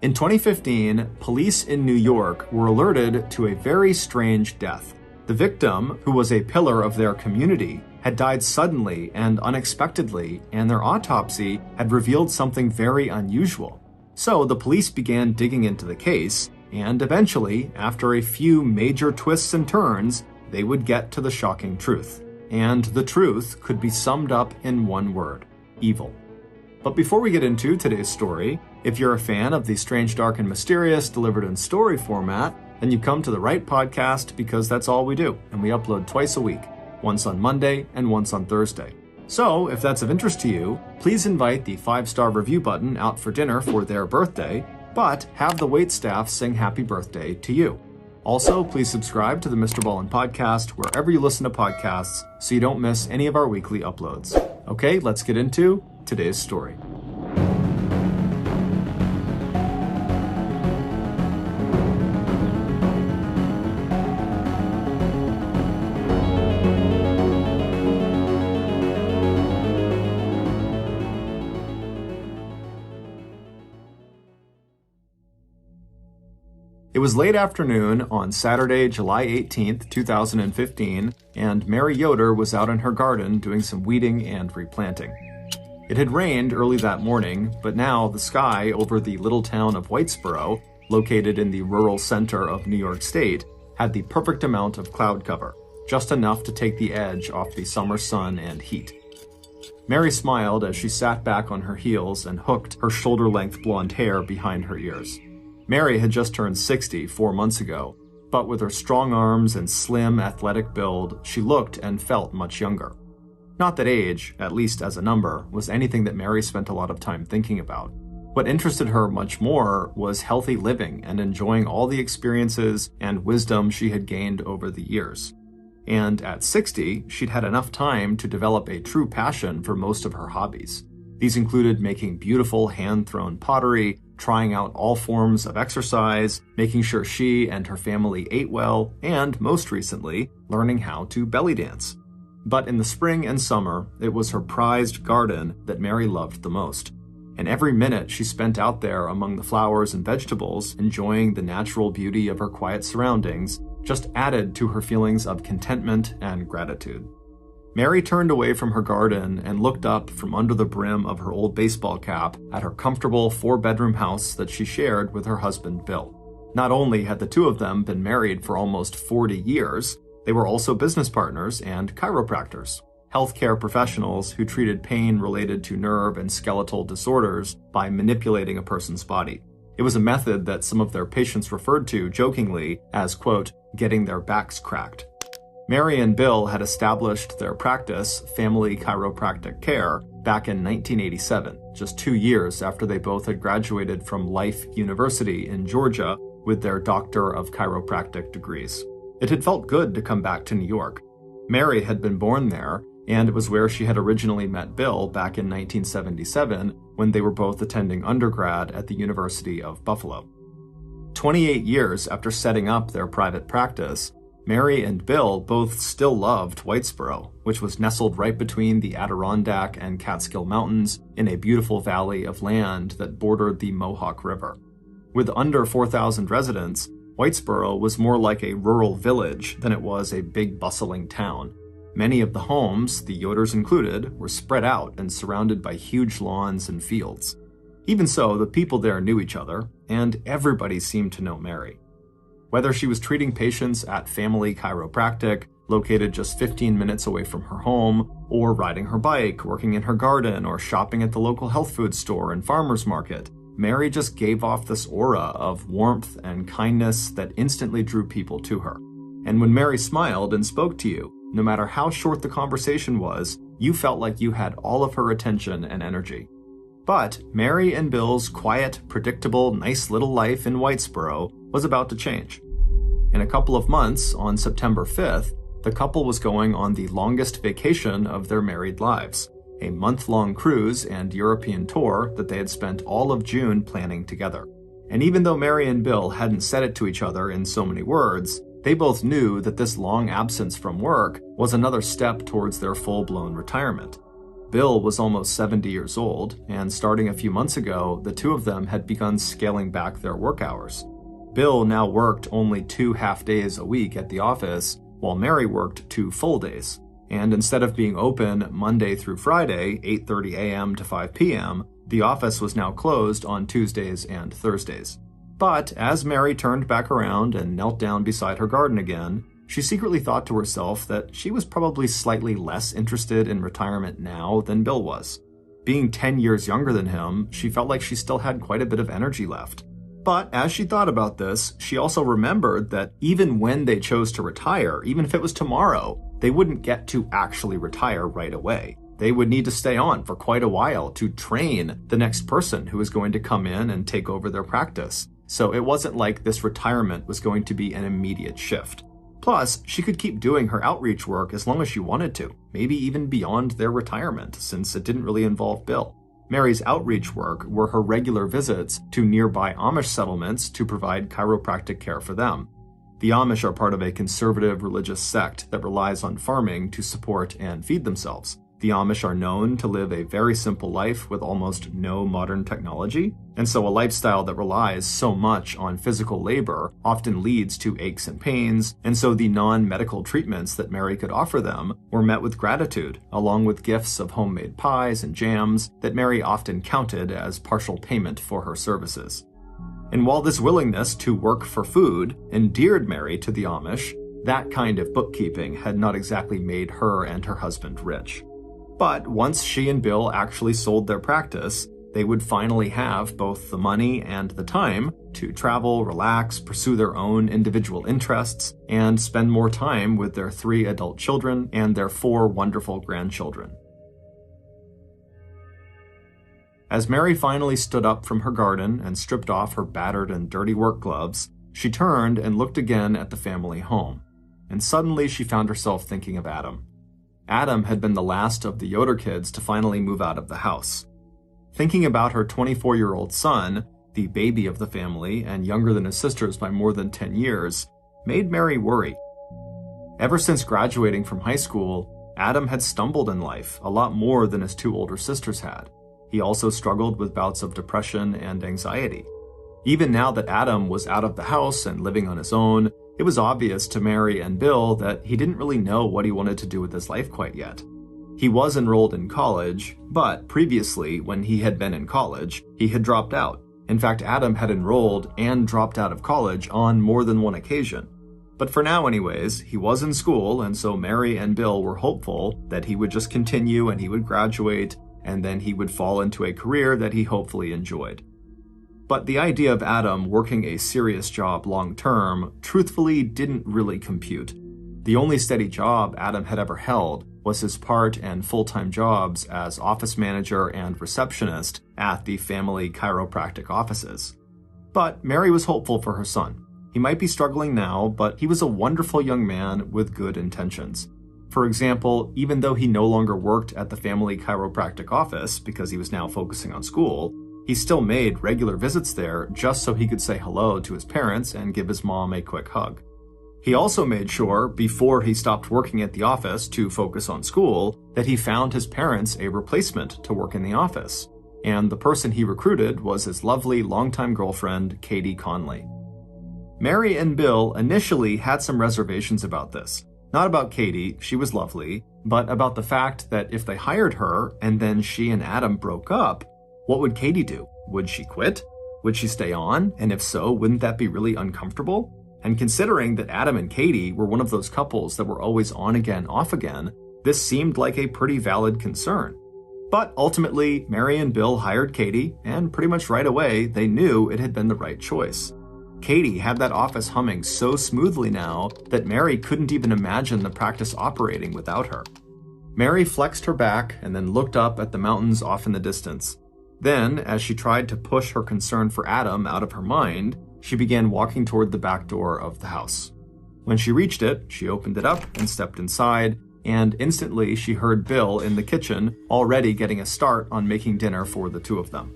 In 2015, police in New York were alerted to a very strange death. The victim, who was a pillar of their community, had died suddenly and unexpectedly, and their autopsy had revealed something very unusual. So the police began digging into the case, and eventually, after a few major twists and turns, they would get to the shocking truth. And the truth could be summed up in one word: evil. But before we get into today's story, if you're a fan of the strange, dark, and mysterious delivered in story format, then you've come to the right podcast, because that's all we do, and we upload twice a week, once on Monday and once on Thursday. So, if that's of interest to you, please invite the 5-star review button out for dinner for their birthday, but have the waitstaff sing happy birthday to you. Also, please subscribe to the MrBallen podcast wherever you listen to podcasts so you don't miss any of our weekly uploads. Okay, let's get into today's story. It was late afternoon on Saturday, July 18th, 2015, and Mary Yoder was out in her garden doing some weeding and replanting. It had rained early that morning, but now the sky over the little town of Whitesboro, located in the rural center of New York State, had the perfect amount of cloud cover, just enough to take the edge off the summer sun and heat. Mary smiled as she sat back on her heels and hooked her shoulder-length blonde hair behind her ears. Mary had just turned 60 4 months ago, but with her strong arms and slim, athletic build, she looked and felt much younger. Not that age, at least as a number, was anything that Mary spent a lot of time thinking about. What interested her much more was healthy living and enjoying all the experiences and wisdom she had gained over the years. And at 60, she'd had enough time to develop a true passion for most of her hobbies. These included making beautiful hand-thrown pottery, trying out all forms of exercise, making sure she and her family ate well, and, most recently, learning how to belly dance. But in the spring and summer, it was her prized garden that Mary loved the most. And every minute she spent out there among the flowers and vegetables, enjoying the natural beauty of her quiet surroundings, just added to her feelings of contentment and gratitude. Mary turned away from her garden and looked up from under the brim of her old baseball cap at her comfortable 4-bedroom house that she shared with her husband, Bill. Not only had the two of them been married for almost 40 years, they were also business partners and chiropractors, healthcare professionals who treated pain related to nerve and skeletal disorders by manipulating a person's body. It was a method that some of their patients referred to jokingly as, quote, getting their backs cracked. Mary and Bill had established their practice, Family Chiropractic Care, back in 1987, just 2 years after they both had graduated from Life University in Georgia with their Doctor of Chiropractic degrees. It had felt good to come back to New York. Mary had been born there, and it was where she had originally met Bill back in 1977 when they were both attending undergrad at the University of Buffalo. 28 years after setting up their private practice, Mary and Bill both still loved Whitesboro, which was nestled right between the Adirondack and Catskill Mountains in a beautiful valley of land that bordered the Mohawk River. With under 4,000 residents, Whitesboro was more like a rural village than it was a big bustling town. Many of the homes, the Yoders included, were spread out and surrounded by huge lawns and fields. Even so, the people there knew each other, and everybody seemed to know Mary. Whether she was treating patients at Family Chiropractic, located just 15 minutes away from her home, or riding her bike, working in her garden, or shopping at the local health food store and farmer's market, Mary just gave off this aura of warmth and kindness that instantly drew people to her. And when Mary smiled and spoke to you, no matter how short the conversation was, you felt like you had all of her attention and energy. But Mary and Bill's quiet, predictable, nice little life in Whitesboro was about to change. In a couple of months, on September 5th, the couple was going on the longest vacation of their married lives, a month-long cruise and European tour that they had spent all of June planning together. And even though Mary and Bill hadn't said it to each other in so many words, they both knew that this long absence from work was another step towards their full-blown retirement. Bill was almost 70 years old, and starting a few months ago, the two of them had begun scaling back their work hours. Bill now worked only 2 half-days a week at the office, while Mary worked 2 full days. And instead of being open Monday through Friday, 8:30 a.m. to 5 p.m., the office was now closed on Tuesdays and Thursdays. But as Mary turned back around and knelt down beside her garden again, she secretly thought to herself that she was probably slightly less interested in retirement now than Bill was. Being 10 years younger than him, she felt like she still had quite a bit of energy left. But as she thought about this, she also remembered that even when they chose to retire, even if it was tomorrow, they wouldn't get to actually retire right away. They would need to stay on for quite a while to train the next person who was going to come in and take over their practice. So it wasn't like this retirement was going to be an immediate shift. Plus, she could keep doing her outreach work as long as she wanted to, maybe even beyond their retirement, since it didn't really involve Bill. Mary's outreach work were her regular visits to nearby Amish settlements to provide chiropractic care for them. The Amish are part of a conservative religious sect that relies on farming to support and feed themselves. The Amish are known to live a very simple life with almost no modern technology, and so a lifestyle that relies so much on physical labor often leads to aches and pains, and so the non-medical treatments that Mary could offer them were met with gratitude, along with gifts of homemade pies and jams that Mary often counted as partial payment for her services. And while this willingness to work for food endeared Mary to the Amish, that kind of bookkeeping had not exactly made her and her husband rich. But once she and Bill actually sold their practice, they would finally have both the money and the time to travel, relax, pursue their own individual interests, and spend more time with their 3 adult children and their 4 wonderful grandchildren. As Mary finally stood up from her garden and stripped off her battered and dirty work gloves, she turned and looked again at the family home. And suddenly she found herself thinking of Adam. Adam had been the last of the Yoder kids to finally move out of the house. Thinking about her 24-year-old son, the baby of the family and younger than his sisters by more than 10 years, made Mary worry. Ever since graduating from high school, Adam had stumbled in life a lot more than his 2 older sisters had. He also struggled with bouts of depression and anxiety. Even now that Adam was out of the house and living on his own, it was obvious to Mary and Bill that he didn't really know what he wanted to do with his life quite yet. He was enrolled in college, but previously, when he had been in college, he had dropped out. In fact, Adam had enrolled and dropped out of college on more than one occasion. But for now anyways, he was in school, and so Mary and Bill were hopeful that he would just continue and he would graduate, and then he would fall into a career that he hopefully enjoyed. But the idea of Adam working a serious job long-term truthfully didn't really compute. The only steady job Adam had ever held was his part and full-time jobs as office manager and receptionist at the family chiropractic offices. But Mary was hopeful for her son. He might be struggling now, but he was a wonderful young man with good intentions. For example, even though he no longer worked at the family chiropractic office because he was now focusing on school, he still made regular visits there just so he could say hello to his parents and give his mom a quick hug. He also made sure, before he stopped working at the office to focus on school, that he found his parents a replacement to work in the office. And the person he recruited was his lovely longtime girlfriend, Katie Conley. Mary and Bill initially had some reservations about this. Not about Katie, she was lovely, but about the fact that if they hired her and then she and Adam broke up, what would Katie do? Would she quit? Would she stay on? And if so, wouldn't that be really uncomfortable? And considering that Adam and Katie were one of those couples that were always on again, off again, this seemed like a pretty valid concern. But ultimately, Mary and Bill hired Katie, and pretty much right away, they knew it had been the right choice. Katie had that office humming so smoothly now that Mary couldn't even imagine the practice operating without her. Mary flexed her back and then looked up at the mountains off in the distance. Then, as she tried to push her concern for Adam out of her mind, she began walking toward the back door of the house. When she reached it, she opened it up and stepped inside, and instantly she heard Bill in the kitchen already getting a start on making dinner for the 2 of them.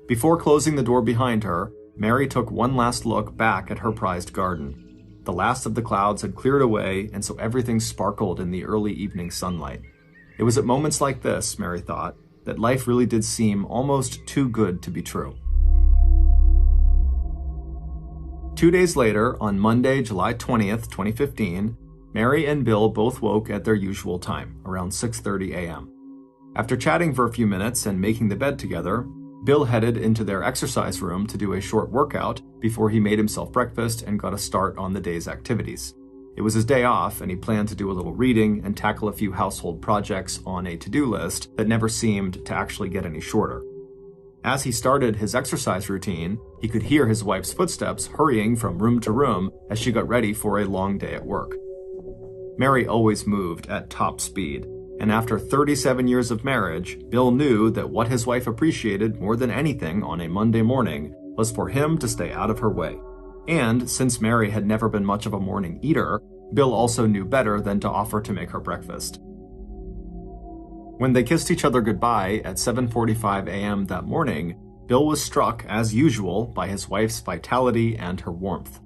Before closing the door behind her, Mary took one last look back at her prized garden. The last of the clouds had cleared away, and so everything sparkled in the early evening sunlight. It was at moments like this, Mary thought, that life really did seem almost too good to be true. 2 days later, on Monday, July 20th, 2015, Mary and Bill both woke at their usual time, around 6:30 a.m. After chatting for a few minutes and making the bed together, Bill headed into their exercise room to do a short workout before he made himself breakfast and got a start on the day's activities. It was his day off, and he planned to do a little reading and tackle a few household projects on a to-do list that never seemed to actually get any shorter. As he started his exercise routine, he could hear his wife's footsteps hurrying from room to room as she got ready for a long day at work. Mary always moved at top speed, and after 37 years of marriage, Bill knew that what his wife appreciated more than anything on a Monday morning was for him to stay out of her way. And since Mary had never been much of a morning eater, Bill also knew better than to offer to make her breakfast. When they kissed each other goodbye at 7:45 a.m. that morning, Bill was struck, as usual, by his wife's vitality and her warmth.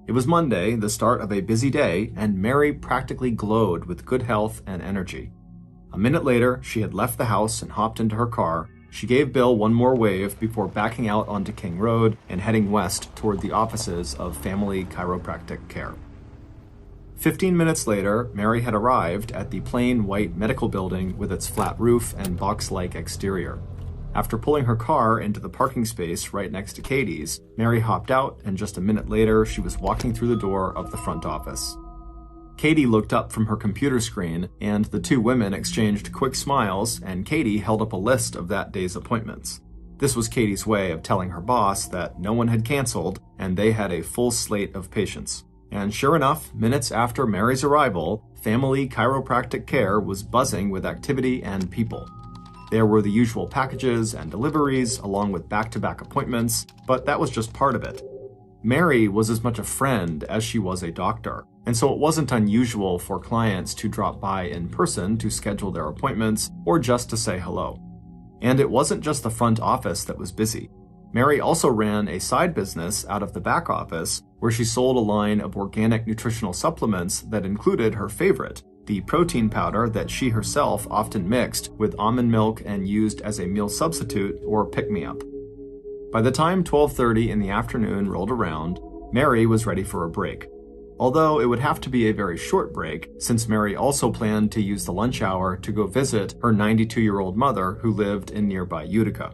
It was Monday, the start of a busy day, and Mary practically glowed with good health and energy. A minute later, she had left the house and hopped into her car. She gave Bill one more wave before backing out onto King Road and heading west toward the offices of Family Chiropractic Care. 15 minutes later, Mary had arrived at the plain white medical building with its flat roof and box-like exterior. After pulling her car into the parking space right next to Katie's, Mary hopped out, and just a minute later, she was walking through the door of the front office. Katie looked up from her computer screen, and the two women exchanged quick smiles, and Katie held up a list of that day's appointments. This was Katie's way of telling her boss that no one had canceled, and they had a full slate of patients. And sure enough, minutes after Mary's arrival, Family Chiropractic Care was buzzing with activity and people. There were the usual packages and deliveries, along with back-to-back appointments, but that was just part of it. Mary was as much a friend as she was a doctor, and so it wasn't unusual for clients to drop by in person to schedule their appointments or just to say hello. And it wasn't just the front office that was busy. Mary also ran a side business out of the back office where she sold a line of organic nutritional supplements that included her favorite, the protein powder that she herself often mixed with almond milk and used as a meal substitute or pick-me-up. By the time 12:30 in the afternoon rolled around, Mary was ready for a break. Although it would have to be a very short break, since Mary also planned to use the lunch hour to go visit her 92-year-old mother who lived in nearby Utica.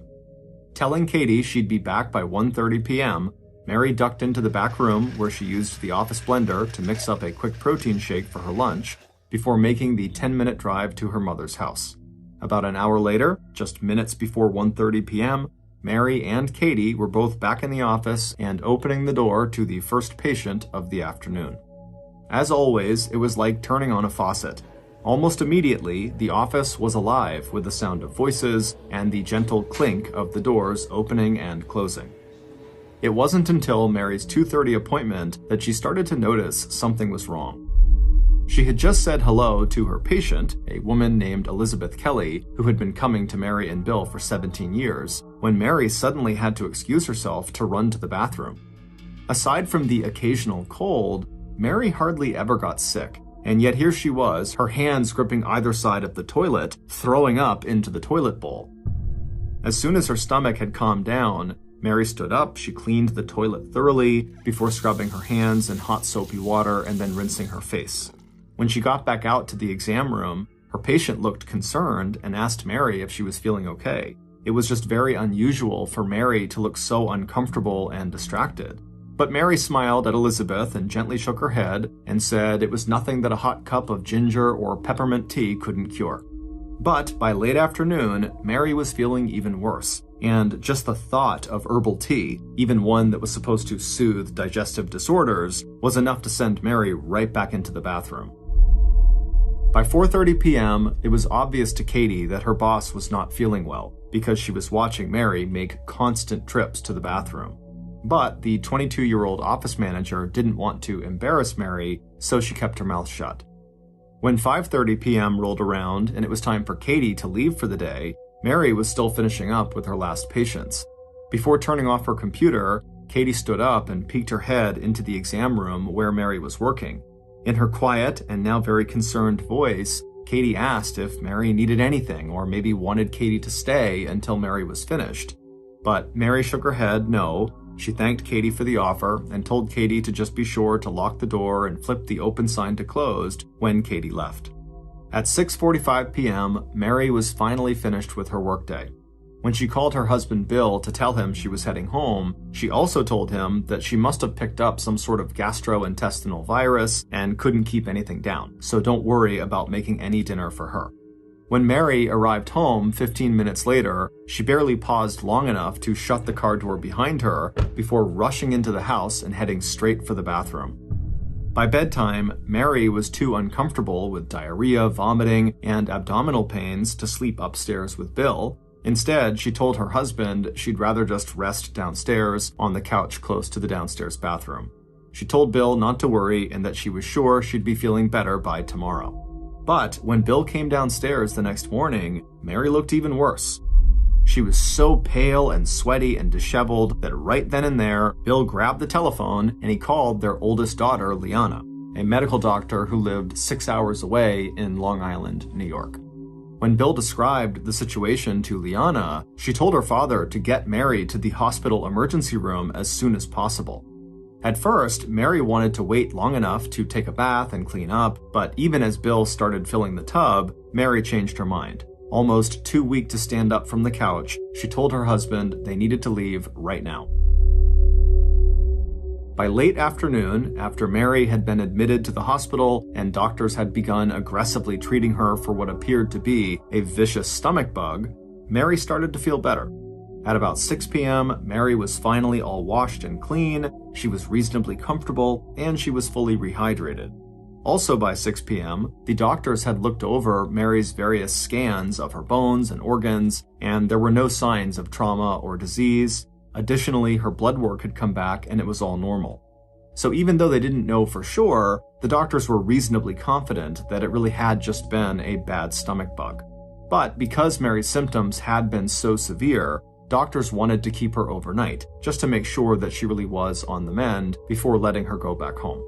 Telling Katie she'd be back by 1:30 p.m., Mary ducked into the back room where she used the office blender to mix up a quick protein shake for her lunch before making the 10-minute drive to her mother's house. About an hour later, just minutes before 1:30 p.m., Mary and Katie were both back in the office and opening the door to the first patient of the afternoon. As always, it was like turning on a faucet. Almost immediately, the office was alive with the sound of voices and the gentle clink of the doors opening and closing. It wasn't until Mary's 2:30 appointment that she started to notice something was wrong. She had just said hello to her patient, a woman named Elizabeth Kelly, who had been coming to Mary and Bill for 17 years, when Mary suddenly had to excuse herself to run to the bathroom. Aside from the occasional cold, Mary hardly ever got sick, and yet here she was, her hands gripping either side of the toilet, throwing up into the toilet bowl. As soon as her stomach had calmed down, Mary stood up, she cleaned the toilet thoroughly before scrubbing her hands in hot soapy water and then rinsing her face. When she got back out to the exam room, her patient looked concerned and asked Mary if she was feeling okay. It was just very unusual for Mary to look so uncomfortable and distracted. But Mary smiled at Elizabeth and gently shook her head and said it was nothing that a hot cup of ginger or peppermint tea couldn't cure. But by late afternoon, Mary was feeling even worse, and just the thought of herbal tea, even one that was supposed to soothe digestive disorders, was enough to send Mary right back into the bathroom. By 4:30 p.m., it was obvious to Katie that her boss was not feeling well because she was watching Mary make constant trips to the bathroom. But the 22-year-old office manager didn't want to embarrass Mary, so she kept her mouth shut. When 5:30 p.m. rolled around and it was time for Katie to leave for the day, Mary was still finishing up with her last patients. Before turning off her computer, Katie stood up and peeked her head into the exam room where Mary was working. In her quiet and now very concerned voice, Katie asked if Mary needed anything or maybe wanted Katie to stay until Mary was finished. But Mary shook her head no. She thanked Katie for the offer and told Katie to just be sure to lock the door and flip the open sign to closed when Katie left. At 6:45 p.m., Mary was finally finished with her workday. When she called her husband Bill to tell him she was heading home, she also told him that she must have picked up some sort of gastrointestinal virus and couldn't keep anything down, so don't worry about making any dinner for her. When Mary arrived home 15 minutes later, she barely paused long enough to shut the car door behind her before rushing into the house and heading straight for the bathroom. By bedtime, Mary was too uncomfortable with diarrhea, vomiting, and abdominal pains to sleep upstairs with Bill. Instead, she told her husband she'd rather just rest downstairs on the couch close to the downstairs bathroom. She told Bill not to worry and that she was sure she'd be feeling better by tomorrow. But when Bill came downstairs the next morning, Mary looked even worse. She was so pale and sweaty and disheveled that right then and there, Bill grabbed the telephone and he called their oldest daughter, Liana, a medical doctor who lived 6 hours away in Long Island, New York. When Bill described the situation to Liana, she told her father to get Mary to the hospital emergency room as soon as possible. At first, Mary wanted to wait long enough to take a bath and clean up, but even as Bill started filling the tub, Mary changed her mind. Almost too weak to stand up from the couch, she told her husband they needed to leave right now. By late afternoon, after Mary had been admitted to the hospital and doctors had begun aggressively treating her for what appeared to be a vicious stomach bug, Mary started to feel better. At about 6 p.m., Mary was finally all washed and clean, she was reasonably comfortable, and she was fully rehydrated. Also by 6 p.m., the doctors had looked over Mary's various scans of her bones and organs, and there were no signs of trauma or disease. Additionally, her blood work had come back and it was all normal. So even though they didn't know for sure, the doctors were reasonably confident that it really had just been a bad stomach bug. But because Mary's symptoms had been so severe, doctors wanted to keep her overnight, just to make sure that she really was on the mend before letting her go back home.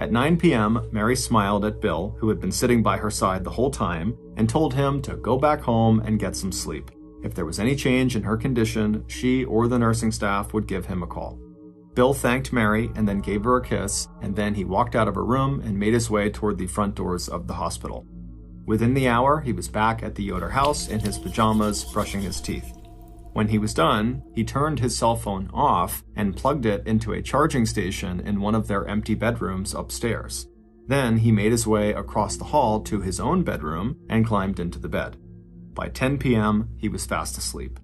At 9 p.m., Mary smiled at Bill, who had been sitting by her side the whole time, and told him to go back home and get some sleep. If there was any change in her condition, she or the nursing staff would give him a call. Bill thanked Mary and then gave her a kiss, and then he walked out of her room and made his way toward the front doors of the hospital. Within the hour, he was back at the Yoder house in his pajamas, brushing his teeth. When he was done, he turned his cell phone off and plugged it into a charging station in one of their empty bedrooms upstairs. Then he made his way across the hall to his own bedroom and climbed into the bed. By 10 p.m., he was fast asleep.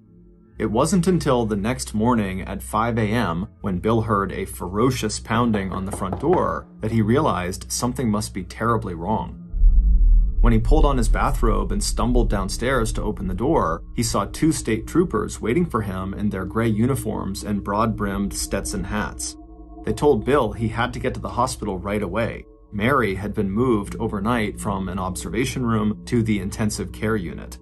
It wasn't until the next morning at 5 a.m., when Bill heard a ferocious pounding on the front door, that he realized something must be terribly wrong. When he pulled on his bathrobe and stumbled downstairs to open the door, he saw 2 state troopers waiting for him in their gray uniforms and broad-brimmed Stetson hats. They told Bill he had to get to the hospital right away. Mary had been moved overnight from an observation room to the intensive care unit.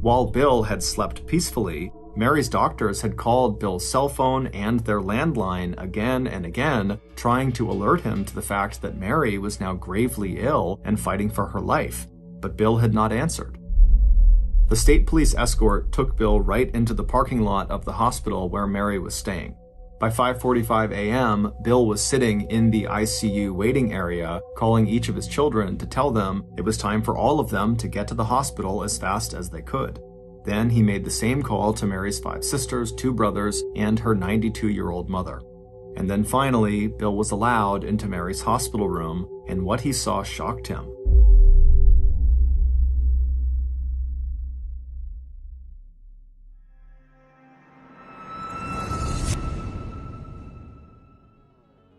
While Bill had slept peacefully, Mary's doctors had called Bill's cell phone and their landline again and again, trying to alert him to the fact that Mary was now gravely ill and fighting for her life, but Bill had not answered. The state police escort took Bill right into the parking lot of the hospital where Mary was staying. By 5:45 a.m., Bill was sitting in the ICU waiting area, calling each of his children to tell them it was time for all of them to get to the hospital as fast as they could. Then he made the same call to Mary's 5 sisters, 2 brothers, and her 92-year-old mother. And then finally, Bill was allowed into Mary's hospital room, and what he saw shocked him.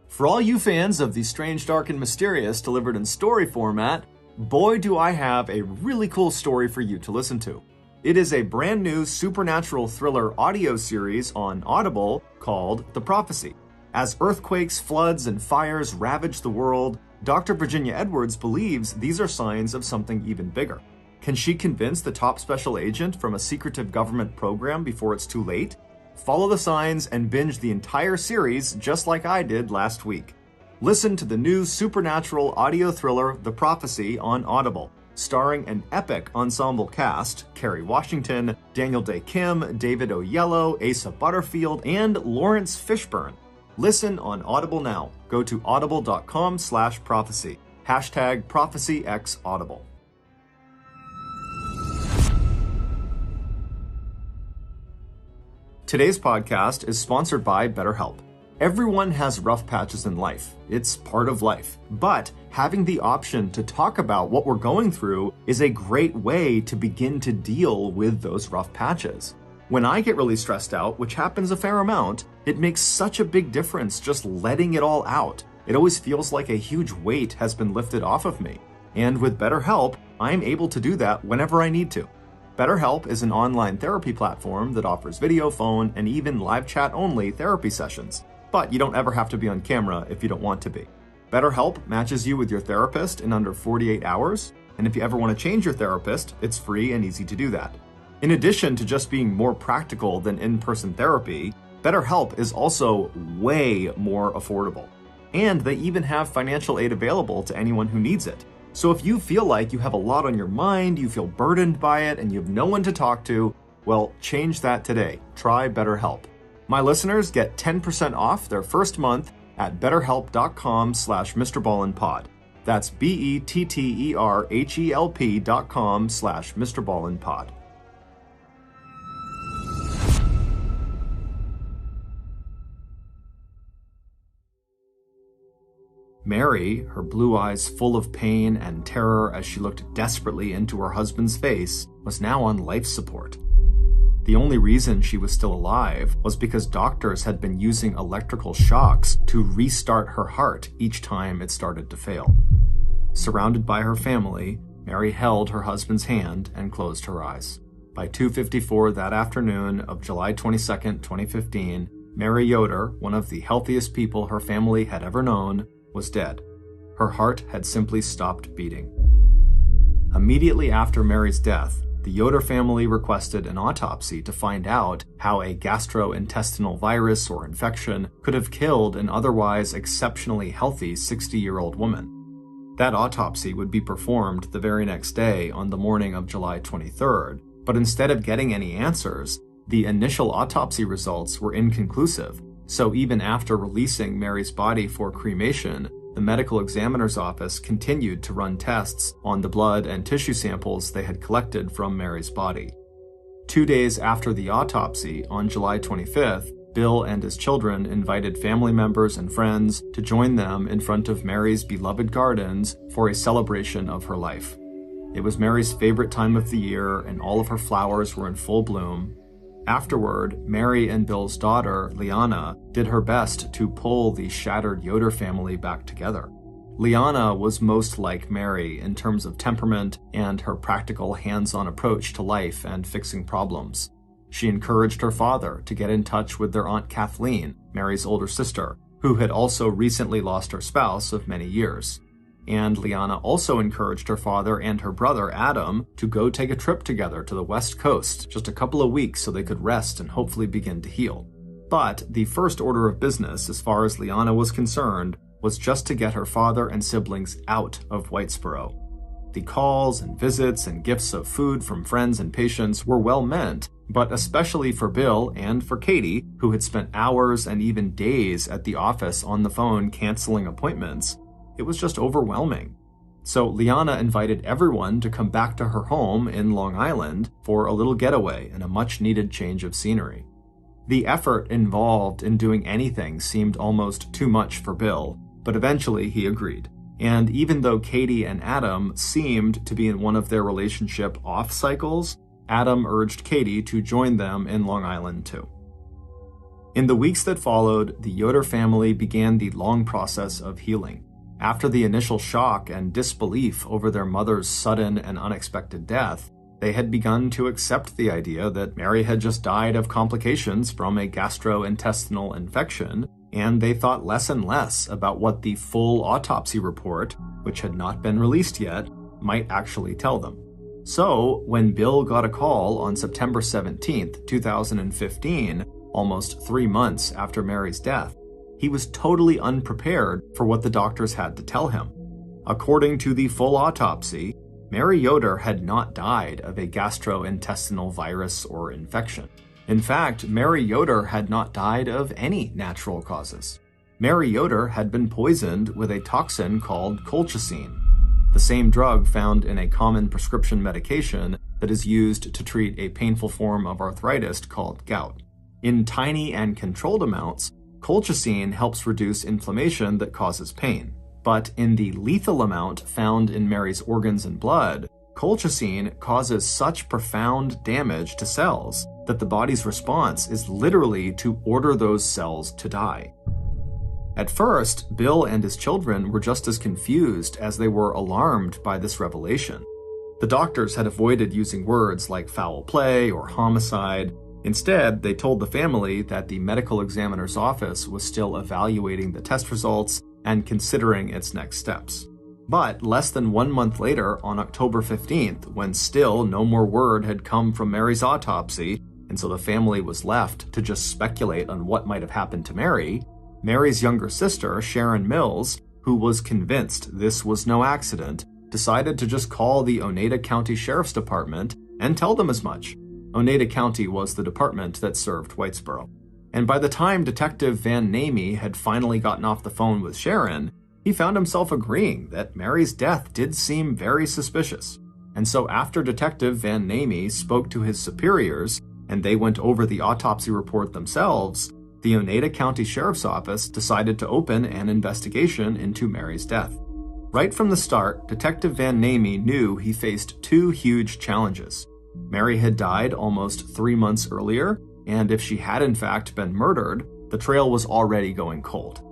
For all you fans of the strange, dark, and mysterious delivered in story format, boy do I have a really cool story for you to listen to. It is a brand new supernatural thriller audio series on Audible called The Prophecy. As earthquakes, floods, and fires ravage the world, Dr. Virginia Edwards believes these are signs of something even bigger. Can she convince the top special agent from a secretive government program before it's too late? Follow the signs and binge the entire series just like I did last week. Listen to the new supernatural audio thriller The Prophecy on Audible. starring an epic ensemble cast: Kerry Washington, Daniel Day Kim, David Oyelowo, Asa Butterfield, and Lawrence Fishburne. Listen on Audible now. Go to audible.com/prophecy. #ProphecyXAudible. Today's podcast is sponsored by BetterHelp. Everyone has rough patches in life. It's part of life. But having the option to talk about what we're going through is a great way to begin to deal with those rough patches. When I get really stressed out, which happens a fair amount, it makes such a big difference just letting it all out. It always feels like a huge weight has been lifted off of me. And with BetterHelp, I'm able to do that whenever I need to. BetterHelp is an online therapy platform that offers video, phone, and even live chat-only therapy sessions. But you don't ever have to be on camera if you don't want to be. BetterHelp matches you with your therapist in under 48 hours, and if you ever want to change your therapist, it's free and easy to do that. In addition to just being more practical than in-person therapy, BetterHelp is also way more affordable. And they even have financial aid available to anyone who needs it. So if you feel like you have a lot on your mind, you feel burdened by it, and you have no one to talk to, well, change that today. Try BetterHelp. My listeners get 10% off their first month at betterhelp.com/MrBallenPod. That's BetterHelp.com/MrBallenPod. Mary, her blue eyes full of pain and terror as she looked desperately into her husband's face, was now on life support. The only reason she was still alive was because doctors had been using electrical shocks to restart her heart each time it started to fail. Surrounded by her family, Mary held her husband's hand and closed her eyes. By 2:54 that afternoon of July 22, 2015, Mary Yoder, one of the healthiest people her family had ever known, was dead. Her heart had simply stopped beating. Immediately after Mary's death, the Yoder family requested an autopsy to find out how a gastrointestinal virus or infection could have killed an otherwise exceptionally healthy 60-year-old woman. That autopsy would be performed the very next day on the morning of July 23rd, but instead of getting any answers, the initial autopsy results were inconclusive. So even after releasing Mary's body for cremation, the medical examiner's office continued to run tests on the blood and tissue samples they had collected from Mary's body. 2 days after the autopsy, on July 25th, Bill and his children invited family members and friends to join them in front of Mary's beloved gardens for a celebration of her life. It was Mary's favorite time of the year, and all of her flowers were in full bloom. Afterward, Mary and Bill's daughter, Liana, did her best to pull the shattered Yoder family back together. Liana was most like Mary in terms of temperament and her practical, hands-on approach to life and fixing problems. She encouraged her father to get in touch with their Aunt Kathleen, Mary's older sister, who had also recently lost her spouse of many years. And Liana also encouraged her father and her brother, Adam, to go take a trip together to the West Coast, just a couple of weeks so they could rest and hopefully begin to heal. But the first order of business, as far as Liana was concerned, was just to get her father and siblings out of Whitesboro. The calls and visits and gifts of food from friends and patients were well meant, but especially for Bill and for Katie, who had spent hours and even days at the office on the phone canceling appointments, it was just overwhelming. So Liana invited everyone to come back to her home in Long Island for a little getaway and a much-needed change of scenery. The effort involved in doing anything seemed almost too much for Bill, but eventually he agreed. And even though Katie and Adam seemed to be in one of their relationship off cycles, Adam urged Katie to join them in Long Island too. In the weeks that followed, the Yoder family began the long process of healing. After the initial shock and disbelief over their mother's sudden and unexpected death, they had begun to accept the idea that Mary had just died of complications from a gastrointestinal infection, and they thought less and less about what the full autopsy report, which had not been released yet, might actually tell them. So, when Bill got a call on September 17th, 2015, almost 3 months after Mary's death, he was totally unprepared for what the doctors had to tell him. According to the full autopsy, Mary Yoder had not died of a gastrointestinal virus or infection. In fact, Mary Yoder had not died of any natural causes. Mary Yoder had been poisoned with a toxin called colchicine, the same drug found in a common prescription medication that is used to treat a painful form of arthritis called gout. In tiny and controlled amounts, colchicine helps reduce inflammation that causes pain. But in the lethal amount found in Mary's organs and blood, colchicine causes such profound damage to cells that the body's response is literally to order those cells to die. At first, Bill and his children were just as confused as they were alarmed by this revelation. The doctors had avoided using words like foul play or homicide. Instead, they told the family that the medical examiner's office was still evaluating the test results and considering its next steps. But less than 1 month later, on October 15th, when still no more word had come from Mary's autopsy, and so the family was left to just speculate on what might have happened to Mary, Mary's younger sister, Sharon Mills, who was convinced this was no accident, decided to just call the Oneida County Sheriff's Department and tell them as much. Oneida County was the department that served Whitesboro. And by the time Detective Van Namey had finally gotten off the phone with Sharon, he found himself agreeing that Mary's death did seem very suspicious. And so after Detective Van Namey spoke to his superiors, and they went over the autopsy report themselves, the Oneida County Sheriff's Office decided to open an investigation into Mary's death. Right from the start, Detective Van Namey knew he faced two huge challenges. Mary had died almost 3 months earlier, and if she had in fact been murdered, the trail was already going cold.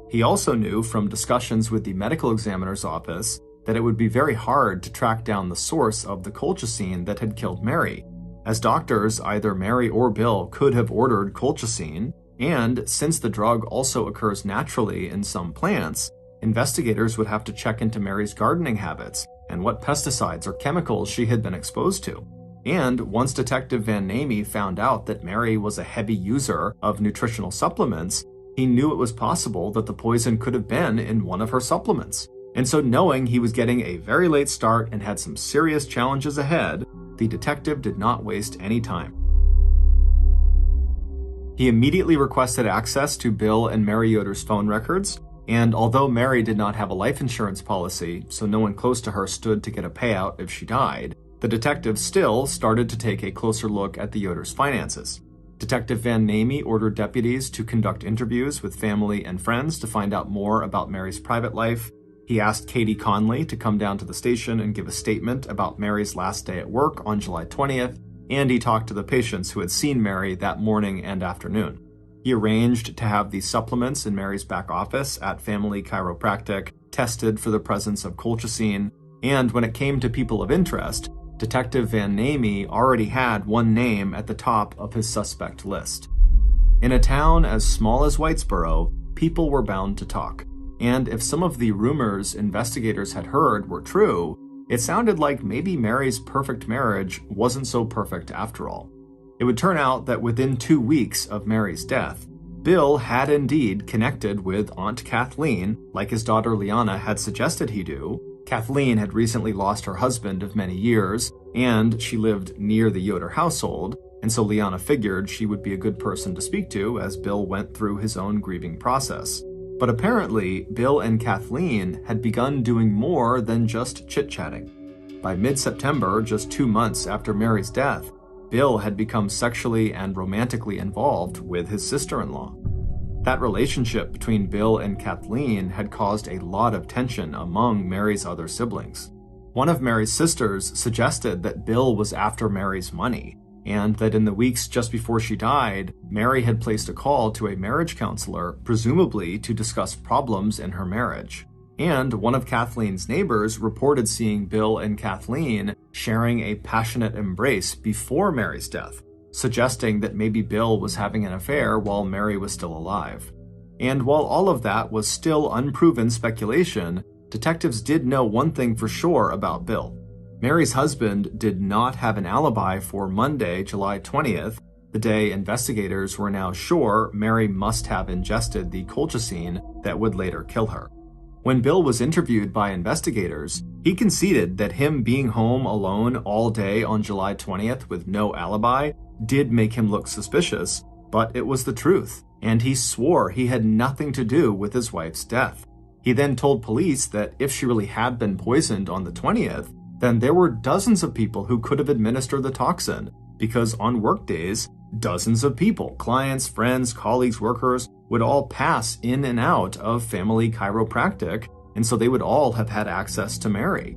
He also knew from discussions with the medical examiner's office that it would be very hard to track down the source of the colchicine that had killed Mary, as doctors, either Mary or Bill, could have ordered colchicine, and since the drug also occurs naturally in some plants, investigators would have to check into Mary's gardening habits and what pesticides or chemicals she had been exposed to. And once Detective Van Namey found out that Mary was a heavy user of nutritional supplements, he knew it was possible that the poison could have been in one of her supplements. And so knowing he was getting a very late start and had some serious challenges ahead, the detective did not waste any time. He immediately requested access to Bill and Mary Yoder's phone records, and although Mary did not have a life insurance policy, so no one close to her stood to get a payout if she died, the detective still started to take a closer look at the Yoder's finances. Detective Van Namey ordered deputies to conduct interviews with family and friends to find out more about Mary's private life. He asked Katie Conley to come down to the station and give a statement about Mary's last day at work on July 20th, and he talked to the patients who had seen Mary that morning and afternoon. He arranged to have the supplements in Mary's back office at Family Chiropractic tested for the presence of colchicine, and when it came to people of interest, Detective Van Namey already had one name at the top of his suspect list. In a town as small as Whitesboro, people were bound to talk, and if some of the rumors investigators had heard were true, it sounded like maybe Mary's perfect marriage wasn't so perfect after all. It would turn out that within 2 weeks of Mary's death, Bill had indeed connected with Aunt Kathleen, like his daughter Liana had suggested he do. Kathleen had recently lost her husband of many years, and she lived near the Yoder household, and so Liana figured she would be a good person to speak to as Bill went through his own grieving process. But apparently, Bill and Kathleen had begun doing more than just chit-chatting. By mid-September, just 2 months after Mary's death, Bill had become sexually and romantically involved with his sister-in-law. That relationship between Bill and Kathleen had caused a lot of tension among Mary's other siblings. One of Mary's sisters suggested that Bill was after Mary's money, and that in the weeks just before she died, Mary had placed a call to a marriage counselor, presumably to discuss problems in her marriage. And one of Kathleen's neighbors reported seeing Bill and Kathleen sharing a passionate embrace before Mary's death, suggesting that maybe Bill was having an affair while Mary was still alive. And while all of that was still unproven speculation, detectives did know one thing for sure about Bill. Mary's husband did not have an alibi for Monday, July 20th, the day investigators were now sure Mary must have ingested the colchicine that would later kill her. When Bill was interviewed by investigators, he conceded that him being home alone all day on July 20th with no alibi did make him look suspicious, but it was the truth, and he swore he had nothing to do with his wife's death. He then told police that if she really had been poisoned on the 20th, then there were dozens of people who could have administered the toxin, because on workdays, dozens of people, clients, friends, colleagues, workers, would all pass in and out of family chiropractic, and so they would all have had access to Mary.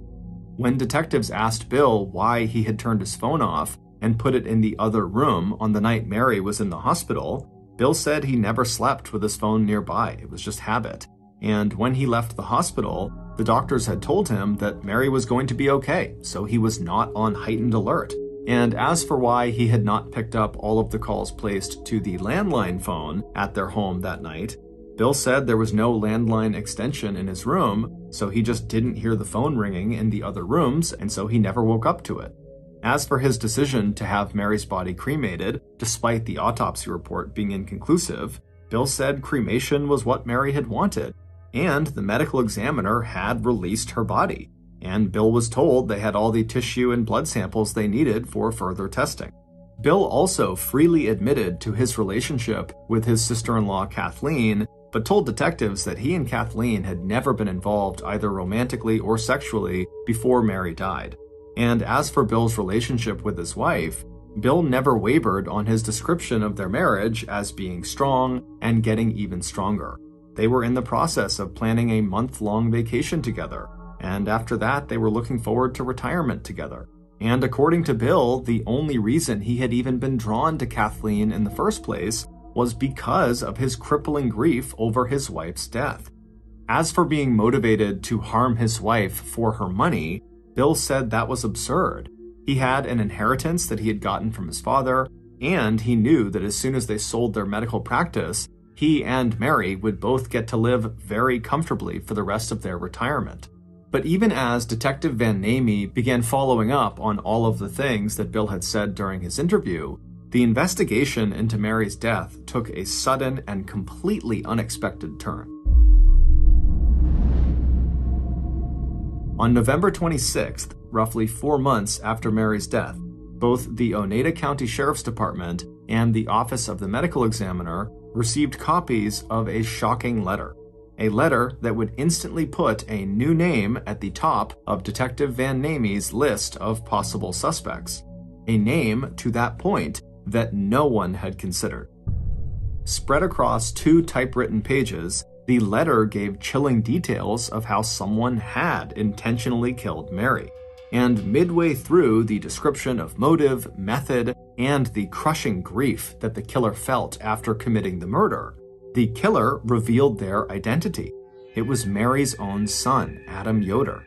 When detectives asked Bill why he had turned his phone off and put it in the other room on the night Mary was in the hospital, Bill said he never slept with his phone nearby. It was just habit. And when he left the hospital, the doctors had told him that Mary was going to be okay, so he was not on heightened alert. And as for why he had not picked up all of the calls placed to the landline phone at their home that night, Bill said there was no landline extension in his room, so he just didn't hear the phone ringing in the other rooms, and so he never woke up to it. As for his decision to have Mary's body cremated, despite the autopsy report being inconclusive, Bill said cremation was what Mary had wanted, and the medical examiner had released her body. And Bill was told they had all the tissue and blood samples they needed for further testing. Bill also freely admitted to his relationship with his sister-in-law Kathleen, but told detectives that he and Kathleen had never been involved either romantically or sexually before Mary died. And as for Bill's relationship with his wife, Bill never wavered on his description of their marriage as being strong and getting even stronger. They were in the process of planning a month-long vacation together, and after that they were looking forward to retirement together. And according to Bill, the only reason he had even been drawn to Kathleen in the first place was because of his crippling grief over his wife's death. As for being motivated to harm his wife for her money, Bill said that was absurd. He had an inheritance that he had gotten from his father, and he knew that as soon as they sold their medical practice, he and Mary would both get to live very comfortably for the rest of their retirement. But even as Detective Van Namey began following up on all of the things that Bill had said during his interview, the investigation into Mary's death took a sudden and completely unexpected turn. On November 26th, roughly 4 months after Mary's death, both the Oneida County Sheriff's Department and the Office of the Medical Examiner received copies of a shocking letter. A letter that would instantly put a new name at the top of Detective Van Namey's list of possible suspects. A name, to that point, that no one had considered. Spread across 2 typewritten pages, the letter gave chilling details of how someone had intentionally killed Mary. And midway through the description of motive, method, and the crushing grief that the killer felt after committing the murder, the killer revealed their identity. It was Mary's own son, Adam Yoder.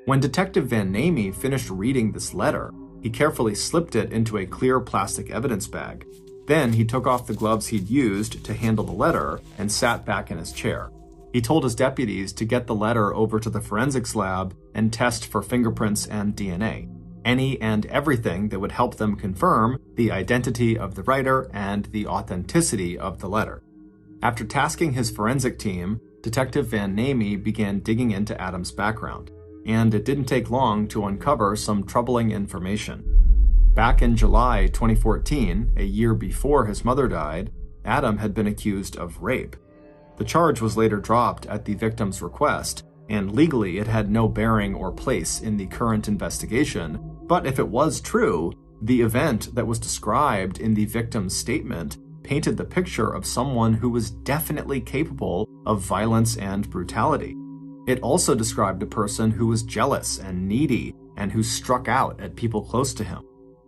When Detective Van Namey finished reading this letter, he carefully slipped it into a clear plastic evidence bag. Then he took off the gloves he'd used to handle the letter and sat back in his chair. He told his deputies to get the letter over to the forensics lab and test for fingerprints and DNA. Any and everything that would help them confirm the identity of the writer and the authenticity of the letter. After tasking his forensic team, Detective Van Namey began digging into Adam's background, and it didn't take long to uncover some troubling information. Back in July 2014, a year before his mother died, Adam had been accused of rape. The charge was later dropped at the victim's request, and legally it had no bearing or place in the current investigation, but if it was true, the event that was described in the victim's statement painted the picture of someone who was definitely capable of violence and brutality. It also described a person who was jealous and needy and who struck out at people close to him.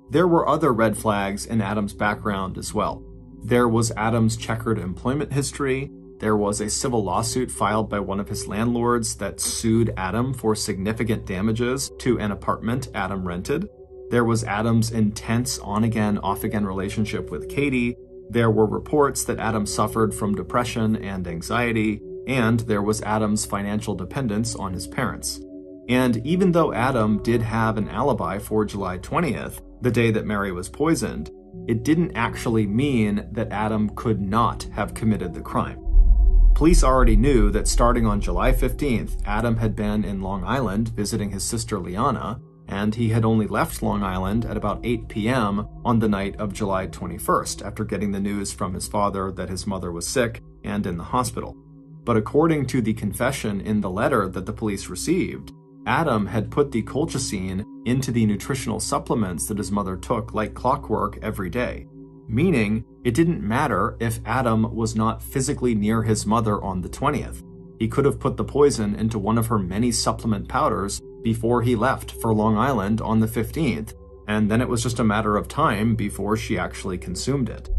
There were other red flags in Adam's background as well. There was Adam's checkered employment history. There was a civil lawsuit filed by one of his landlords that sued Adam for significant damages to an apartment Adam rented. There was Adam's intense on-again, off-again relationship with Katie. There were reports that Adam suffered from depression and anxiety, and there was Adam's financial dependence on his parents. And even though Adam did have an alibi for July 20th, the day that Mary was poisoned, it didn't actually mean that Adam could not have committed the crime. police already knew that starting on July 15th, Adam had been in Long Island visiting his sister Liana, and he had only left Long Island at about 8 p.m. on the night of July 21st after getting the news from his father that his mother was sick and in the hospital. But according to the confession in the letter that the police received, Adam had put the colchicine into the nutritional supplements that his mother took like clockwork every day, meaning it didn't matter if Adam was not physically near his mother on the 20th. He could have put the poison into one of her many supplement powders before he left for Long Island on the 15th, and then it was just a matter of time before she actually consumed it.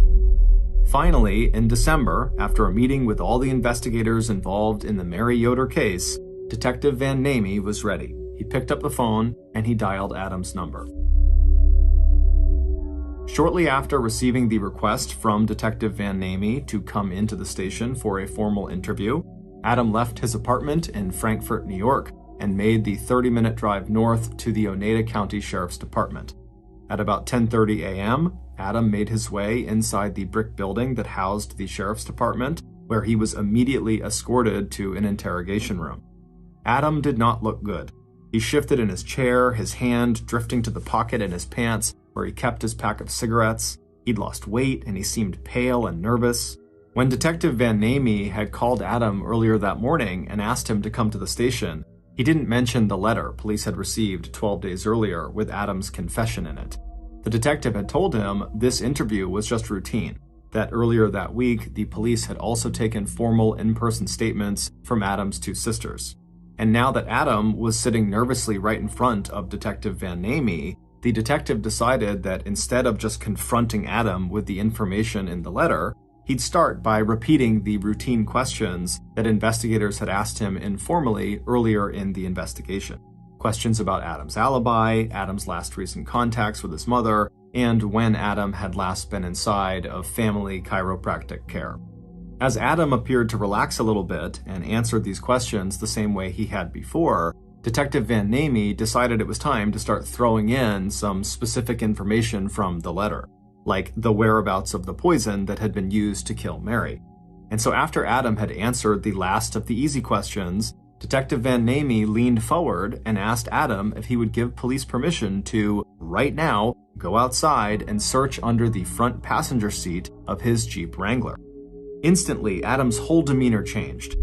Finally, in December, after a meeting with all the investigators involved in the Mary Yoder case, Detective Van Namey was ready. He picked up the phone and he dialed Adam's number. Shortly after receiving the request from Detective Van Namey to come into the station for a formal interview, Adam left his apartment in Frankfort, New York, and made the 30-minute drive north to the Oneida County Sheriff's Department. At about 10:30 a.m., Adam made his way inside the brick building that housed the Sheriff's Department, where he was immediately escorted to an interrogation room. Adam did not look good. He shifted in his chair, his hand drifting to the pocket in his pants where he kept his pack of cigarettes. He'd lost weight and he seemed pale and nervous. When Detective Van Namey had called Adam earlier that morning and asked him to come to the station, he didn't mention the letter police had received 12 days earlier with Adam's confession in it. The detective had told him this interview was just routine, that earlier that week the police had also taken formal in-person statements from Adam's two sisters. And now that Adam was sitting nervously right in front of Detective Van Namey, the detective decided that instead of just confronting Adam with the information in the letter, he'd start by repeating the routine questions that investigators had asked him informally earlier in the investigation. Questions about Adam's alibi, Adam's last recent contacts with his mother, and when Adam had last been inside of family chiropractic care. As Adam appeared to relax a little bit and answered these questions the same way he had before, Detective Van Namey decided it was time to start throwing in some specific information from the letter, like the whereabouts of the poison that had been used to kill Mary. And so after Adam had answered the last of the easy questions, Detective Van Namey leaned forward and asked Adam if he would give police permission to, right now, go outside and search under the front passenger seat of his Jeep Wrangler. Instantly, Adam's whole demeanor changed.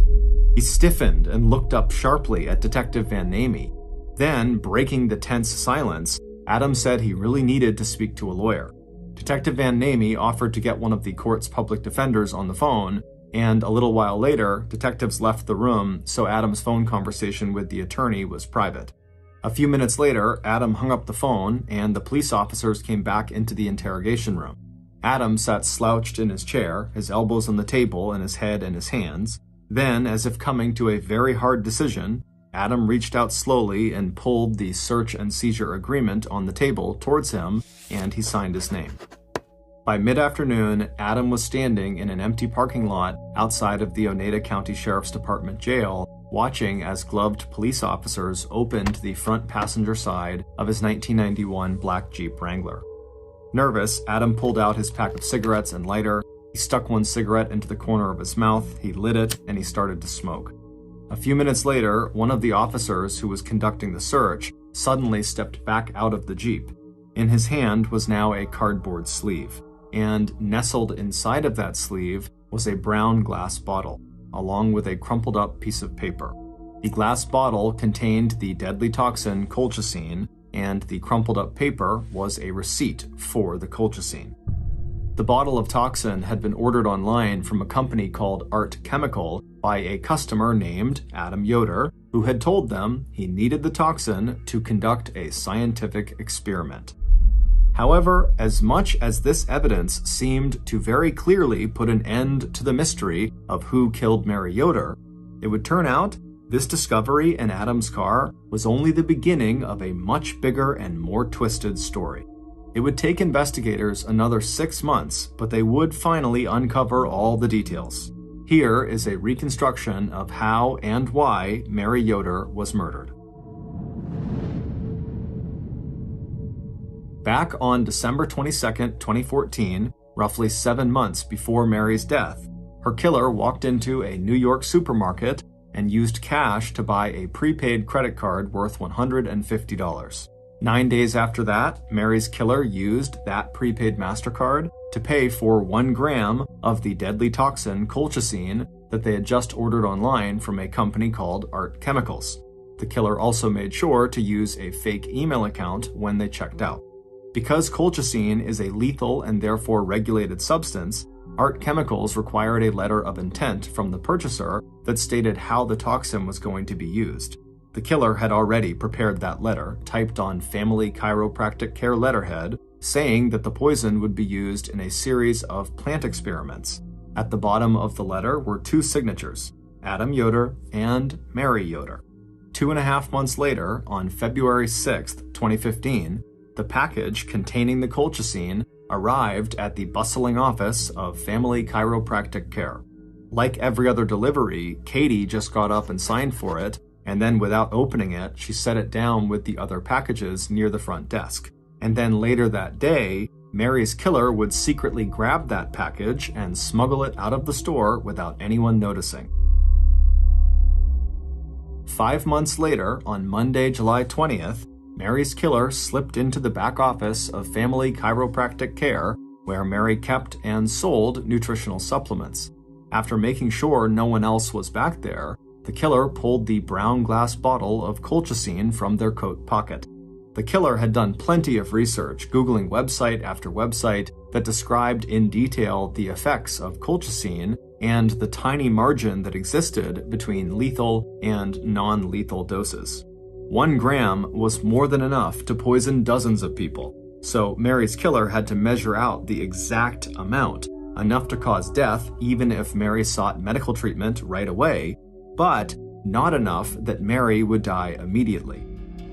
He stiffened and looked up sharply at Detective Van Namey. Then, breaking the tense silence, Adam said he really needed to speak to a lawyer. Detective Van Namey offered to get one of the court's public defenders on the phone, and a little while later, detectives left the room, so Adam's phone conversation with the attorney was private. A few minutes later, Adam hung up the phone, and the police officers came back into the interrogation room. Adam sat slouched in his chair, his elbows on the table and his head in his hands. Then, as if coming to a very hard decision, Adam reached out slowly and pulled the search and seizure agreement on the table towards him, and he signed his name. By mid-afternoon, Adam was standing in an empty parking lot outside of the Oneida County Sheriff's Department jail, watching as gloved police officers opened the front passenger side of his 1991 black Jeep Wrangler. Nervous, Adam pulled out his pack of cigarettes and lighter. He stuck one cigarette into the corner of his mouth, he lit it, and he started to smoke. A few minutes later, one of the officers who was conducting the search suddenly stepped back out of the Jeep. In his hand was now a cardboard sleeve, and nestled inside of that sleeve was a brown glass bottle, along with a crumpled up piece of paper. The glass bottle contained the deadly toxin colchicine, and the crumpled up paper was a receipt for the colchicine. The bottle of toxin had been ordered online from a company called Art Chemical by a customer named Adam Yoder, who had told them he needed the toxin to conduct a scientific experiment. However, as much as this evidence seemed to very clearly put an end to the mystery of who killed Mary Yoder, it would turn out this discovery in Adam's car was only the beginning of a much bigger and more twisted story. It would take investigators another 6 months, but they would finally uncover all the details. Here is a reconstruction of how and why Mary Yoder was murdered. Back on December 22, 2014, roughly 7 months before Mary's death, Her killer walked into a New York supermarket and used cash to buy a prepaid credit card worth $150. 9 days after that, Mary's killer used that prepaid MasterCard to pay for 1 gram of the deadly toxin colchicine that they had just ordered online from a company called Art Chemicals. The killer also made sure to use a fake email account when they checked out. Because colchicine is a lethal and therefore regulated substance, Art Chemicals required a letter of intent from the purchaser that stated how the toxin was going to be used. The killer had already prepared that letter, typed on Family Chiropractic Care letterhead, saying that the poison would be used in a series of plant experiments. At the bottom of the letter were 2 signatures, Adam Yoder and Mary Yoder. 2.5 months later, on February 6, 2015, the package containing the colchicine arrived at the bustling office of Family Chiropractic Care. Like every other delivery, Katie just got up and signed for it, and then without opening it, she set it down with the other packages near the front desk. And then later that day, Mary's killer would secretly grab that package and smuggle it out of the store without anyone noticing. 5 months later, on Monday, July 20th, Mary's killer slipped into the back office of Family Chiropractic Care, where Mary kept and sold nutritional supplements. After making sure no one else was back there, the killer pulled the brown glass bottle of colchicine from their coat pocket. The killer had done plenty of research, Googling website after website that described in detail the effects of colchicine and the tiny margin that existed between lethal and non-lethal doses. 1 gram was more than enough to poison dozens of people, so Mary's killer had to measure out the exact amount, enough to cause death even if Mary sought medical treatment right away, but not enough that Mary would die immediately.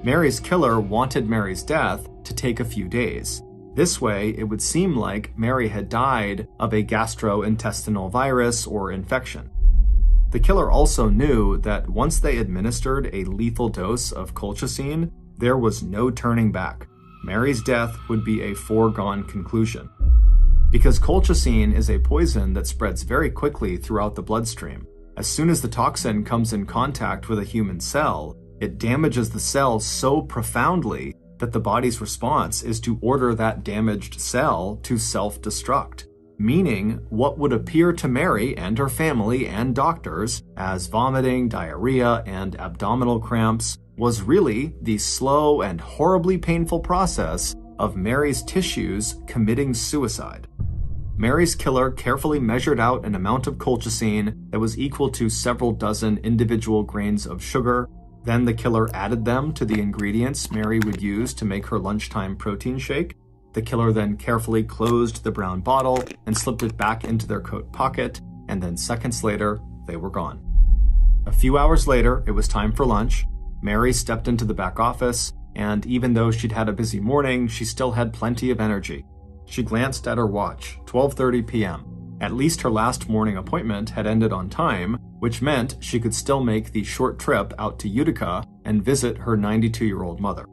Mary's killer wanted Mary's death to take a few days. This way, it would seem like Mary had died of a gastrointestinal virus or infection. The killer also knew that once they administered a lethal dose of colchicine, there was no turning back. Mary's death would be a foregone conclusion. Because colchicine is a poison that spreads very quickly throughout the bloodstream. As soon as the toxin comes in contact with a human cell, it damages the cell so profoundly that the body's response is to order that damaged cell to self-destruct. Meaning, what would appear to Mary and her family and doctors as vomiting, diarrhea, and abdominal cramps was really the slow and horribly painful process of Mary's tissues committing suicide. Mary's killer carefully measured out an amount of colchicine that was equal to several dozen individual grains of sugar. Then the killer added them to the ingredients Mary would use to make her lunchtime protein shake. The killer then carefully closed the brown bottle and slipped it back into their coat pocket, and then seconds later, they were gone. A few hours later, it was time for lunch. Mary stepped into the back office, and even though she'd had a busy morning, she still had plenty of energy. She glanced at her watch, 12:30 p.m. At least her last morning appointment had ended on time, which meant she could still make the short trip out to Utica and visit her 92-year-old mother.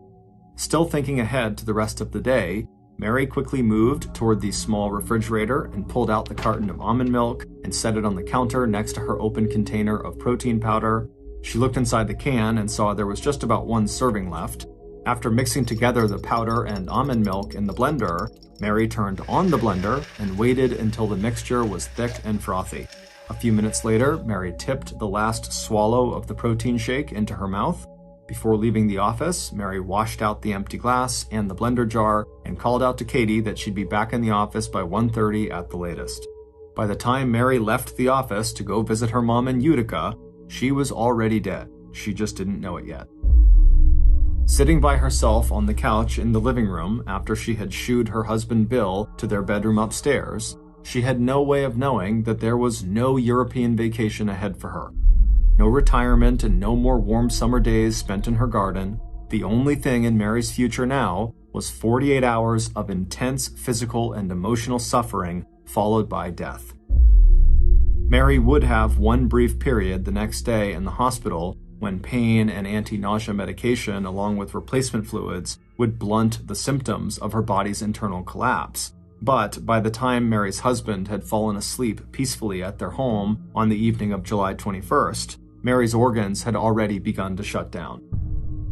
Still thinking ahead to the rest of the day, Mary quickly moved toward the small refrigerator and pulled out the carton of almond milk and set it on the counter next to her open container of protein powder. She looked inside the can and saw there was just about 1 serving left. After mixing together the powder and almond milk in the blender, Mary turned on the blender and waited until the mixture was thick and frothy. A few minutes later, Mary tipped the last swallow of the protein shake into her mouth. Before leaving the office, Mary washed out the empty glass and the blender jar and called out to Katie that she'd be back in the office by 1:30 at the latest. By the time Mary left the office to go visit her mom in Utica, she was already dead. She just didn't know it yet. Sitting by herself on the couch in the living room after she had shooed her husband Bill to their bedroom upstairs, she had no way of knowing that there was no European vacation ahead for her. No retirement and no more warm summer days spent in her garden. The only thing in Mary's future now was 48 hours of intense physical and emotional suffering followed by death. Mary would have one brief period the next day in the hospital when pain and anti-nausea medication along with replacement fluids would blunt the symptoms of her body's internal collapse. But by the time Mary's husband had fallen asleep peacefully at their home on the evening of July 21st, Mary's organs had already begun to shut down.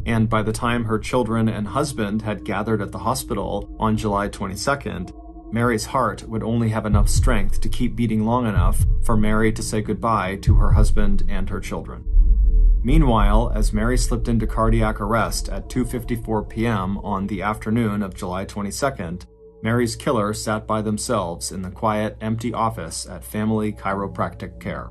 And by the time her children and husband had gathered at the hospital on July 22nd, Mary's heart would only have enough strength to keep beating long enough for Mary to say goodbye to her husband and her children. Meanwhile, as Mary slipped into cardiac arrest at 2:54 p.m. on the afternoon of July 22nd, Mary's killer sat by themselves in the quiet, empty office at Family Chiropractic Care.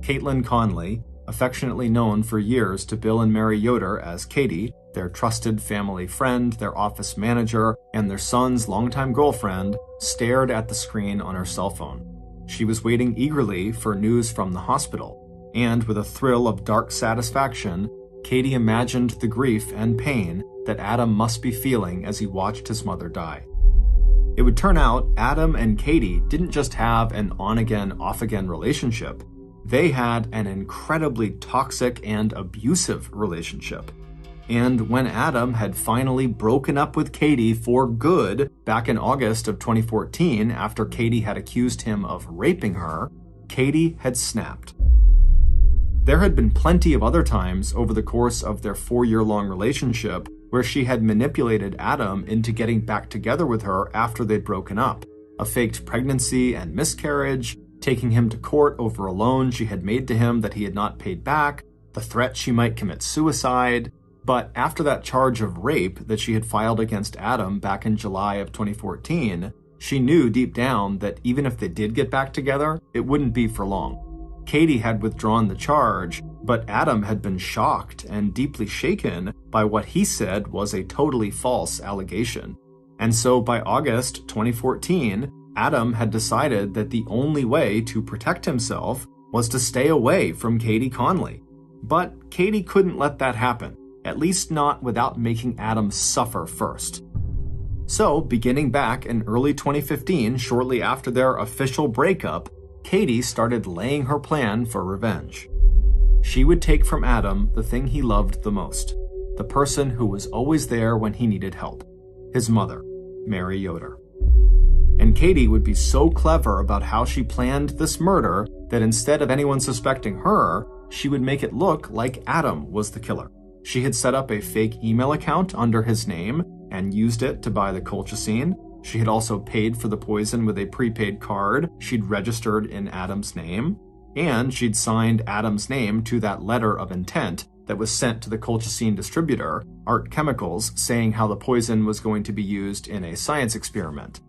Caitlin Conley, affectionately known for years to Bill and Mary Yoder as Katie, their trusted family friend, their office manager, and their son's longtime girlfriend, stared at the screen on her cell phone. She was waiting eagerly for news from the hospital, and with a thrill of dark satisfaction, Katie imagined the grief and pain that Adam must be feeling as he watched his mother die. It would turn out Adam and Katie didn't just have an on-again, off-again relationship. They had an incredibly toxic and abusive relationship. And when Adam had finally broken up with Katie for good back in August of 2014 after Katie had accused him of raping her, Katie had snapped. There had been plenty of other times over the course of their 4-year-long relationship where she had manipulated Adam into getting back together with her after they'd broken up. A faked pregnancy and miscarriage, taking him to court over a loan she had made to him that he had not paid back, the threat she might commit suicide. But after that charge of rape that she had filed against Adam back in July of 2014, she knew deep down that even if they did get back together, it wouldn't be for long. Katie had withdrawn the charge, but Adam had been shocked and deeply shaken by what he said was a totally false allegation. And so by August 2014, Adam had decided that the only way to protect himself was to stay away from Katie Conley. But Katie couldn't let that happen, at least not without making Adam suffer first. So, beginning back in early 2015, shortly after their official breakup, Katie started laying her plan for revenge. She would take from Adam the thing he loved the most, the person who was always there when he needed help, his mother, Mary Yoder. And Katie would be so clever about how she planned this murder that instead of anyone suspecting her, she would make it look like Adam was the killer. She had set up a fake email account under his name and used it to buy the colchicine. She had also paid for the poison with a prepaid card she'd registered in Adam's name, and she'd signed Adam's name to that letter of intent that was sent to the colchicine distributor, Art Chemicals, saying how the poison was going to be used in a science experiment.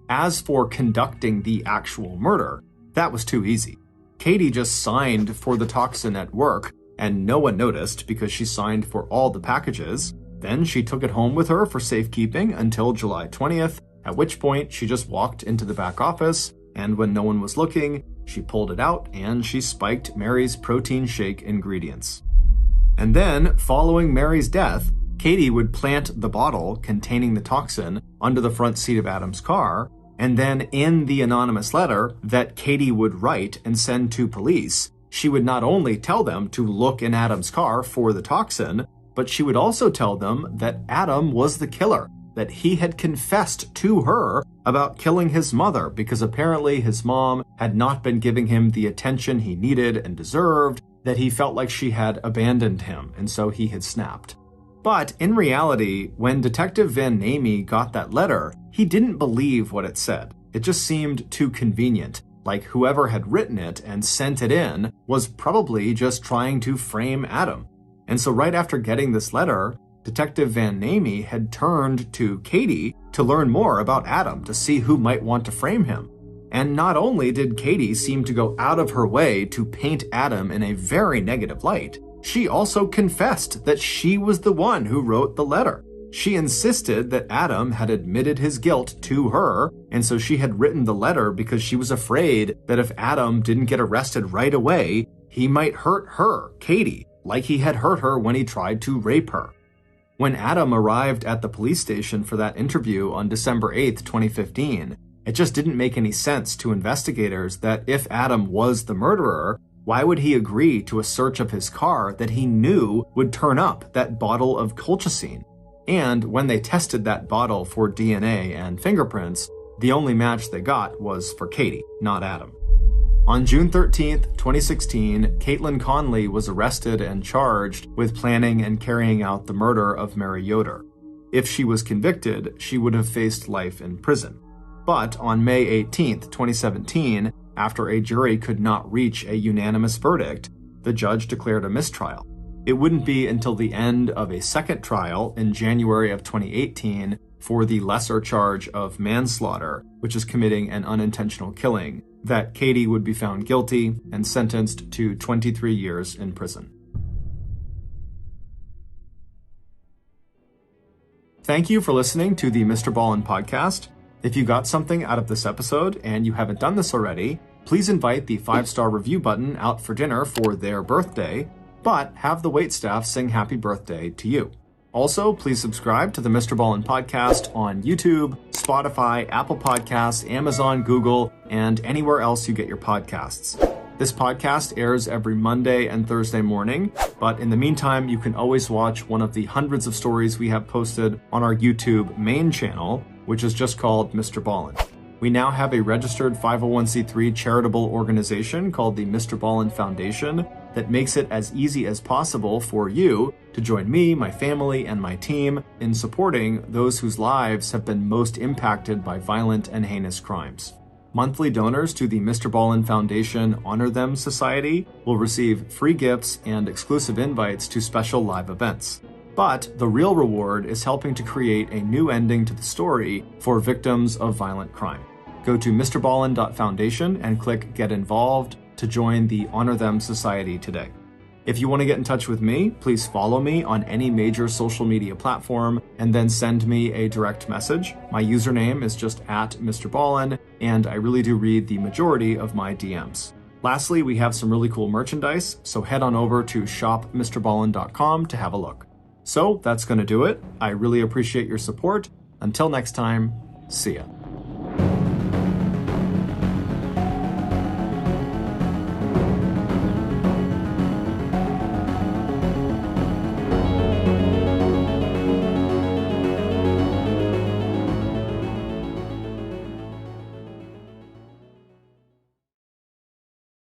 As for conducting the actual murder, that was too easy. Katie just signed for the toxin at work, and no one noticed because she signed for all the packages. Then she took it home with her for safekeeping until July 20th, at which point she just walked into the back office, and when no one was looking, she pulled it out and she spiked Mary's protein shake ingredients. And then, following Mary's death, Katie would plant the bottle containing the toxin under the front seat of Adam's car, and then in the anonymous letter that Katie would write and send to police, she would not only tell them to look in Adam's car for the toxin, but she would also tell them that Adam was the killer, that he had confessed to her about killing his mother because apparently his mom had not been giving him the attention he needed and deserved, that he felt like she had abandoned him, and so he had snapped. But in reality, when Detective Van Namey got that letter, he didn't believe what it said. It just seemed too convenient, like whoever had written it and sent it in was probably just trying to frame Adam. And so right after getting this letter, Detective Van Namey had turned to Katie to learn more about Adam to see who might want to frame him. And not only did Katie seem to go out of her way to paint Adam in a very negative light, she also confessed that she was the one who wrote the letter. She insisted that Adam had admitted his guilt to her, and so she had written the letter because she was afraid that if Adam didn't get arrested right away, he might hurt her, Katie, like he had hurt her when he tried to rape her. When Adam arrived at the police station for that interview on December 8th, 2015, it just didn't make any sense to investigators that if Adam was the murderer, why would he agree to a search of his car that he knew would turn up that bottle of colchicine? And when they tested that bottle for DNA and fingerprints, the only match they got was for Katie, not Adam. On June 13th, 2016, Caitlin Conley was arrested and charged with planning and carrying out the murder of Mary Yoder. If she was convicted, she would have faced life in prison. But on May 18th, 2017, after a jury could not reach a unanimous verdict, the judge declared a mistrial. It wouldn't be until the end of a second trial in January of 2018 for the lesser charge of manslaughter, which is committing an unintentional killing, that Katie would be found guilty and sentenced to 23 years in prison. Thank you for listening to the MrBallen podcast. If you got something out of this episode and you haven't done this already, please invite the 5-star review button out for dinner for their birthday, but have the waitstaff sing happy birthday to you. Also, please subscribe to the MrBallen podcast on YouTube, Spotify, Apple Podcasts, Amazon, Google, and anywhere else you get your podcasts. This podcast airs every Monday and Thursday morning, but in the meantime, you can always watch one of the hundreds of stories we have posted on our YouTube main channel, which is just called MrBallen. We now have a registered 501c3 charitable organization called the MrBallen Foundation that makes it as easy as possible for you to join me, my family, and my team in supporting those whose lives have been most impacted by violent and heinous crimes. Monthly donors to the MrBallen Foundation Honor Them Society will receive free gifts and exclusive invites to special live events. But the real reward is helping to create a new ending to the story for victims of violent crime. Go to MrBallen.Foundation and click Get Involved to join the Honor Them Society today. If you want to get in touch with me, please follow me on any major social media platform and then send me a direct message. My username is just @MrBallen, and I really do read the majority of my DMs. Lastly, we have some really cool merchandise, so head on over to shopmrballen.com to have a look. So that's going to do it. I really appreciate your support. Until next time, see ya.